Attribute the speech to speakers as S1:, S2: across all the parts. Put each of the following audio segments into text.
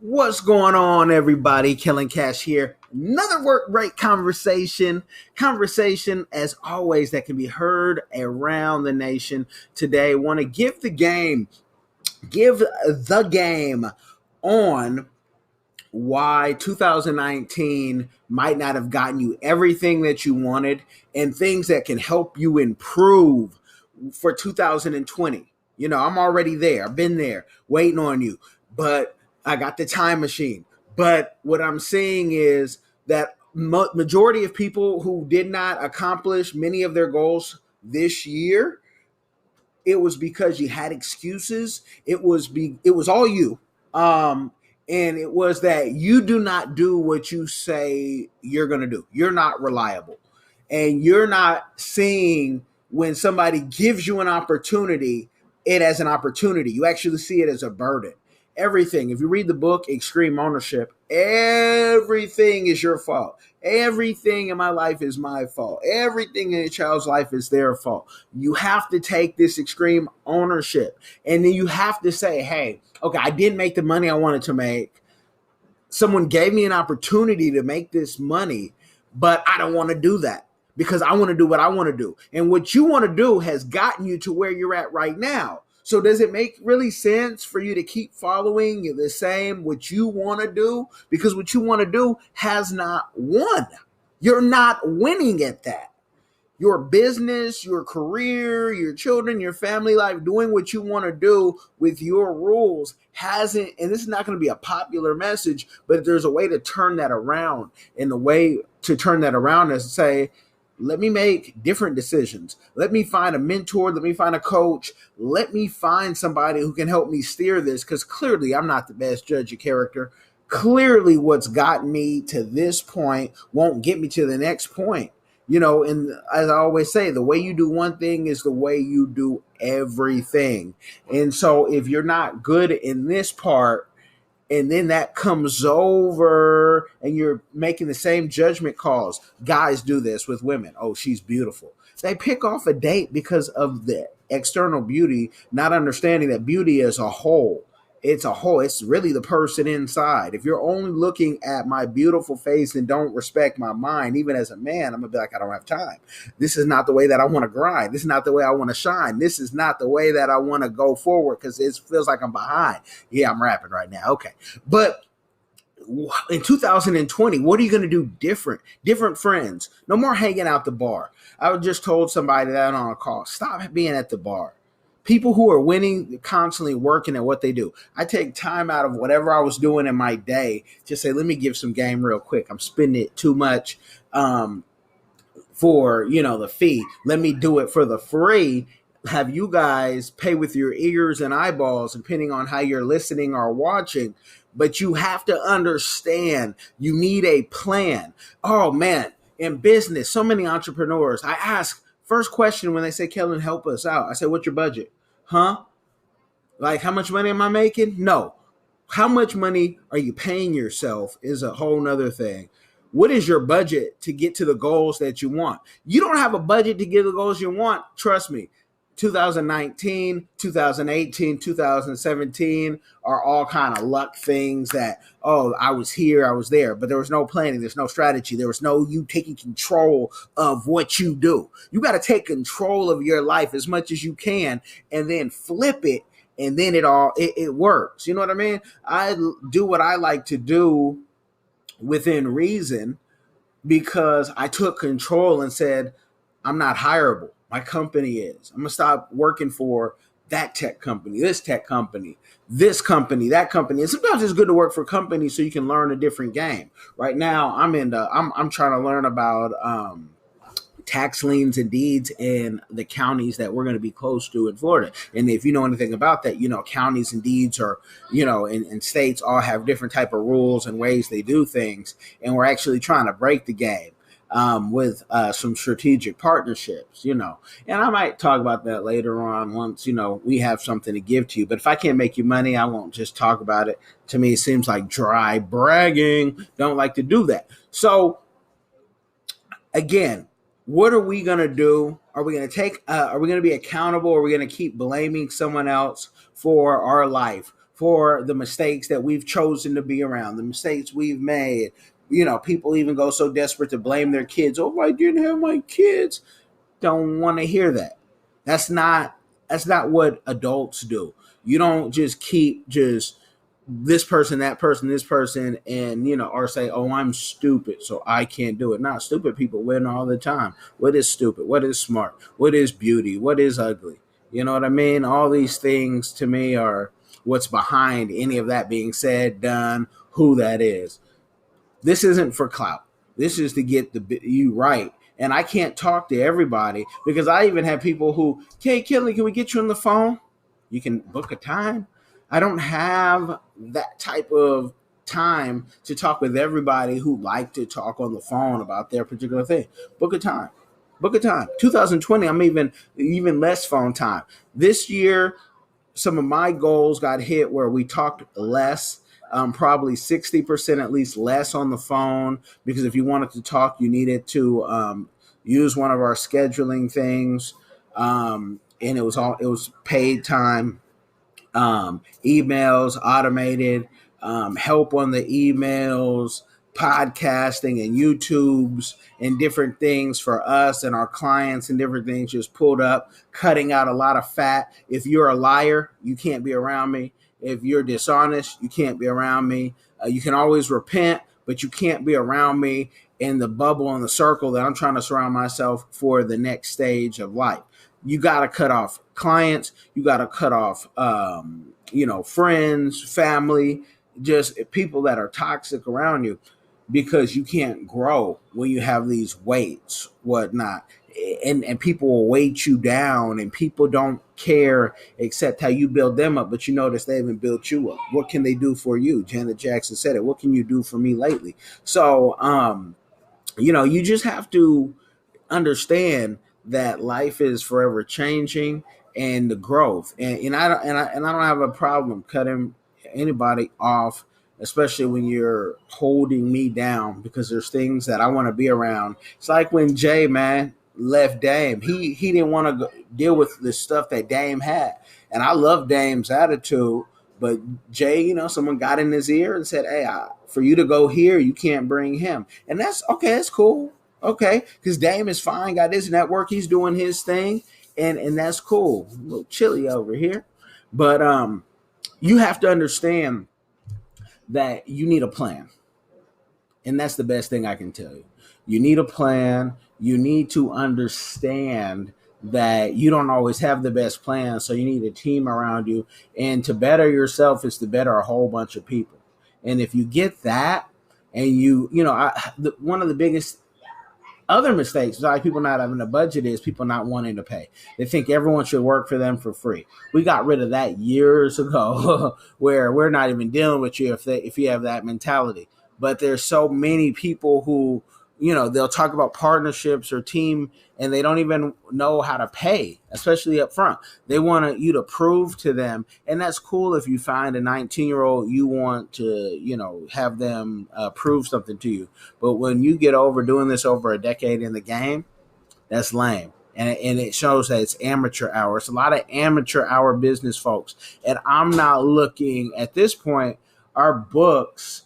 S1: What's going on, everybody? Kellen Cash here. Another work rate conversation. Conversation, as always, that can be heard around the nation. Today, want to give the game on why 2019 might not have gotten you everything that you wanted and things that can help you improve for 2020. I'm already there. I've been there waiting on you, but I got the time machine. But what I'm saying is that majority of people who did not accomplish many of their goals this year, it was because you had excuses. It was all you. Um, and it was that you do not do what you say you're going to do. You're not reliable. And you're not seeing when somebody gives you an opportunity, it as an opportunity. You actually see it as a burden. Everything, if you read the book Extreme Ownership, everything is your fault. Everything in my life is my fault. Everything in a child's life is their fault. You have to take this extreme ownership. And then you have to say, hey, okay, I didn't make the money I wanted to make. Someone gave me an opportunity to make this money, but I don't want to do that because I want to do what I want to do. And what you want to do has gotten you to where you're at right now. So does it make really sense for you to keep following the same what you want to do? Because what you want to do has not won. You're not winning at that. Your business, your career, your children, your family life, doing what you want to do with your rules hasn't, and this is not going to be a popular message, but there's a way to turn that around. And the way to turn that around is to say, let me make different decisions. Let me find a mentor. Let me find a coach. Let me find somebody who can help me steer this, because clearly I'm not the best judge of character. Clearly what's gotten me to this point won't get me to the next point. And as I always say, the way you do one thing is the way you do everything. And so if you're not good in this part, and then that comes over and you're making the same judgment calls. Guys do this with women. Oh, she's beautiful. They pick off a date because of the external beauty, not understanding that beauty is a whole. It's a whole. It's really the person inside. If you're only looking at my beautiful face and don't respect my mind, even as a man, I'm going to be like, I don't have time. This is not the way that I want to grind. This is not the way I want to shine. This is not the way that I want to go forward because it feels like I'm behind. Yeah, I'm rapping right now. Okay. But in 2020, what are you going to do different? Different friends. No more hanging out the bar. I just told somebody that on a call. Stop being at the bar. People who are winning, constantly working at what they do. I take time out of whatever I was doing in my day to say, let me give some game real quick. I'm spending it too much for, the fee. Let me do it for the free. Have you guys pay with your ears and eyeballs, depending on how you're listening or watching. But you have to understand you need a plan. Oh, man, in business, so many entrepreneurs, I ask, first question when they say, Kellen, help us out. I say, what's your budget? Huh? Like, how much money am I making? No. How much money are you paying yourself is a whole nother thing. What is your budget to get to the goals that you want? You don't have a budget to get the goals you want. Trust me. 2019, 2018, 2017 are all kind of luck things that, oh, I was here, I was there, but there was no planning, there's no strategy, there was no you taking control of what you do. You got to take control of your life as much as you can and then flip it, and then it works. You know what I mean? I do what I like to do within reason because I took control and said, I'm not hireable. My company is. I'm going to stop working for that tech company, this tech company, this company, that company. And sometimes it's good to work for companies so you can learn a different game. Right now, I'm trying to learn about tax liens and deeds in the counties that we're going to be close to in Florida. And if you know anything about that, counties and deeds are, and states all have different type of rules and ways they do things. And we're actually trying to break the game with some strategic partnerships, and I might talk about that later on once, we have something to give to you. But if I can't make you money, I won't just talk about it. To me, it seems like dry bragging. Don't like to do that. So again, what are we going to do? Are we going to be accountable? Or are we going to keep blaming someone else for our life, for the mistakes that we've chosen to be around, the mistakes we've made. People even go so desperate to blame their kids. Oh, I didn't have my kids. Don't want to hear that. That's not what adults do. You don't just keep just this person, that person, this person, and or say, oh, I'm stupid, so I can't do it. Not stupid people win all the time. What is stupid? What is smart? What is beauty? What is ugly? You know what I mean? All these things to me are what's behind any of that being said, done, who that is. This isn't for clout. This is to get you right. And I can't talk to everybody because I even have people who, hey, Kelly, can we get you on the phone? You can book a time. I don't have that type of time to talk with everybody who like to talk on the phone about their particular thing. Book a time. Book a time. 2020, I'm even less phone time. This year, some of my goals got hit where we talked less, probably 60% at least less on the phone, because if you wanted to talk, you needed to use one of our scheduling things, and it was paid time, emails, automated, help on the emails, podcasting and YouTubes and different things for us and our clients and different things just pulled up, cutting out a lot of fat. If you're a liar, you can't be around me. If you're dishonest, you can't be around me. You can always repent, but you can't be around me in the bubble and the circle that I'm trying to surround myself for the next stage of life. You got to cut off clients. You got to cut off, friends, family, just people that are toxic around you, because you can't grow when you have these weights, whatnot. And people will weight you down, and people don't care except how you build them up. But you notice they haven't built you up. What can they do for you? Janet Jackson said it. What can you do for me lately? So, you just have to understand that life is forever changing, and the growth. And I don't have a problem cutting anybody off, especially when you're holding me down, because there's things that I want to be around. It's like when Jay, man, left Dame. He didn't want to deal with the stuff that Dame had. And I love Dame's attitude, but Jay, someone got in his ear and said, hey, for you to go here, you can't bring him. And that's okay. That's cool. Okay. Because Dame is fine, got his network. He's doing his thing. And that's cool. A little chilly over here. But you have to understand that you need a plan. And that's the best thing I can tell you. You need a plan. You need to understand that you don't always have the best plan. So you need a team around you. And to better yourself is to better a whole bunch of people. And if you get that, and one of the biggest other mistakes besides people not having a budget is people not wanting to pay. They think everyone should work for them for free. We got rid of that years ago where we're not even dealing with you if you have that mentality. But there's so many people who, they'll talk about partnerships or team, and they don't even know how to pay, especially up front. They want you to prove to them. And that's cool if you find a 19-year-old, you want to, have them prove something to you. But when you get over doing this over a decade in the game, that's lame. And it shows that it's amateur hour. It's a lot of amateur hour business folks. And I'm not looking at this point, our books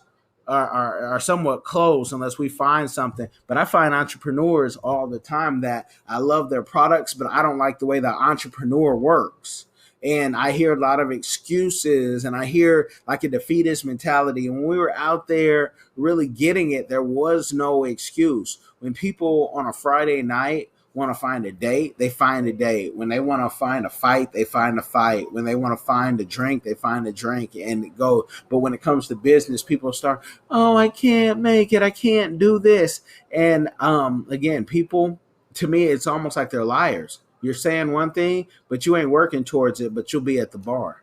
S1: are somewhat closed unless we find something. But I find entrepreneurs all the time that I love their products, but I don't like the way the entrepreneur works. And I hear a lot of excuses, and I hear like a defeatist mentality. And when we were out there really getting it, there was no excuse. When people on a Friday night want to find a date, they find a date. When they want to find a fight, they find a fight. When they want to find a drink, they find a drink and go. But when it comes to business, people start, oh, I can't make it. I can't do this. And again, people, to me, it's almost like they're liars. You're saying one thing, but you ain't working towards it, but you'll be at the bar.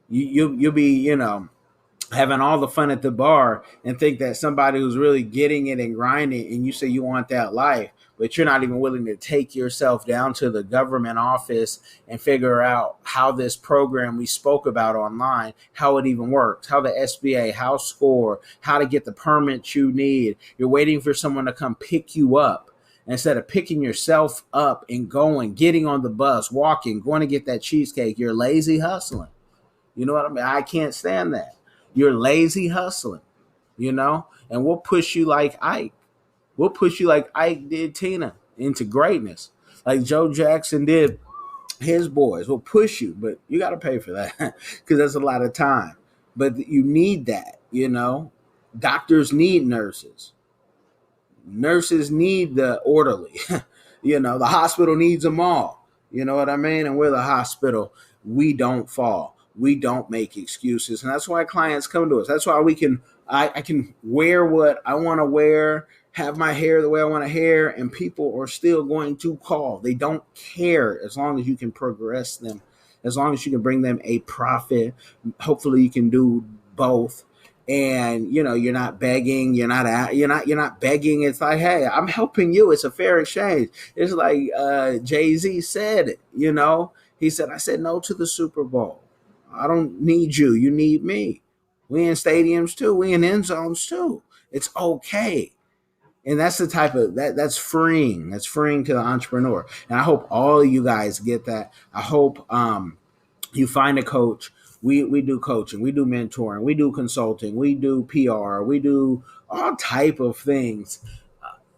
S1: You'll be, having all the fun at the bar and think that somebody who's really getting it and grinding, and you say you want that life, but you're not even willing to take yourself down to the government office and figure out how this program we spoke about online, how it even works, how the SBA, how SCORE, how to get the permits you need. You're waiting for someone to come pick you up instead of picking yourself up and going, getting on the bus, walking, going to get that cheesecake. You're lazy hustling. You know what I mean? I can't stand that. You're lazy hustling, you know, and we'll push you like Ike. We'll push you like Ike did Tina into greatness, like Joe Jackson did his boys. We'll push you, but you got to pay for that because that's a lot of time. But you need that, you know. Doctors need nurses. Nurses need the orderly. You know, the hospital needs them all. You know what I mean? And we're the hospital. We don't fall. We don't make excuses. And that's why clients come to us. That's why I can wear what I want to wear, have my hair the way I want to hair, and people are still going to call. They don't care as long as you can progress them, as long as you can bring them a profit. Hopefully you can do both, and you know you're not begging, you're not begging. It's like, hey, I'm helping you, it's a fair exchange. It's like Jay-Z said it, you know, he said, I said no to the Super Bowl. I don't need you, you need me. We in stadiums too, we in end zones too. It's okay. And that's the type of that's freeing. That's freeing to the entrepreneur. And I hope all of you guys get that. I hope you find a coach. We do coaching, we do mentoring, we do consulting, we do PR, we do all type of things,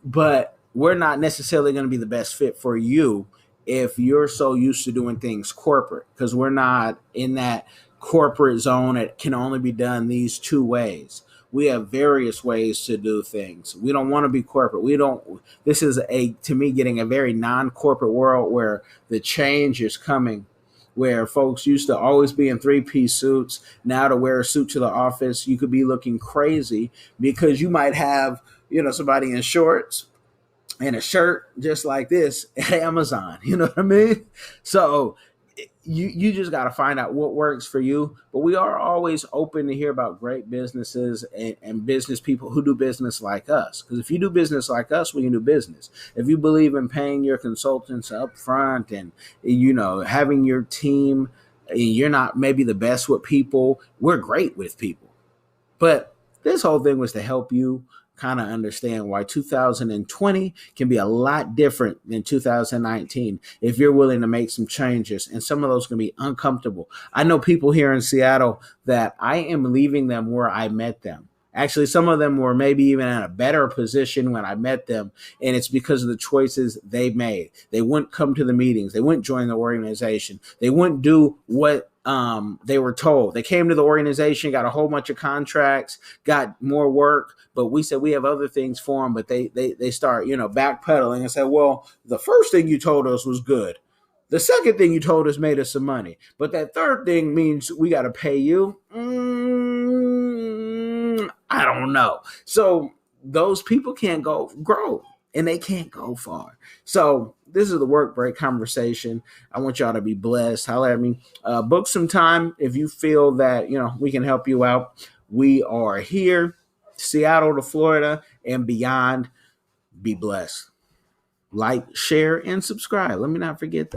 S1: but we're not necessarily going to be the best fit for you if you're so used to doing things corporate, because we're not in that corporate zone. It can only be done these two ways. We have various ways to do things. We don't want to be corporate. We don't. This is to me, getting a very non-corporate world where the change is coming, where folks used to always be in three-piece suits. Now to wear a suit to the office, you could be looking crazy because you might have, you know, somebody in shorts and a shirt just like this at Amazon. You know what I mean? So you just got to find out what works for you. But we are always open to hear about great businesses and business people who do business like us. Because if you do business like us, we can do business. If you believe in paying your consultants up front and, you know, having your team, and you're not maybe the best with people, we're great with people. But this whole thing was to help you kind of understand why 2020 can be a lot different than 2019 if you're willing to make some changes. And some of those can be uncomfortable. I know people here in Seattle that I am leaving them where I met them. Actually, some of them were maybe even in a better position when I met them, and it's because of the choices they made. They wouldn't come to the meetings. They wouldn't join the organization. They wouldn't do what they were told. They came to the organization, got a whole bunch of contracts, got more work, but we said we have other things for them. But they start, you know, backpedaling and said, well, the first thing you told us was good. The second thing you told us made us some money. But that third thing means we got to pay you. I don't know. So those people can't grow and they can't go far. So this is the work break conversation. I want y'all to be blessed. Holler at me. Book some time if you feel that, you know, we can help you out. We are here, Seattle to Florida and beyond. Be blessed. Like, share, and subscribe. Let me not forget that.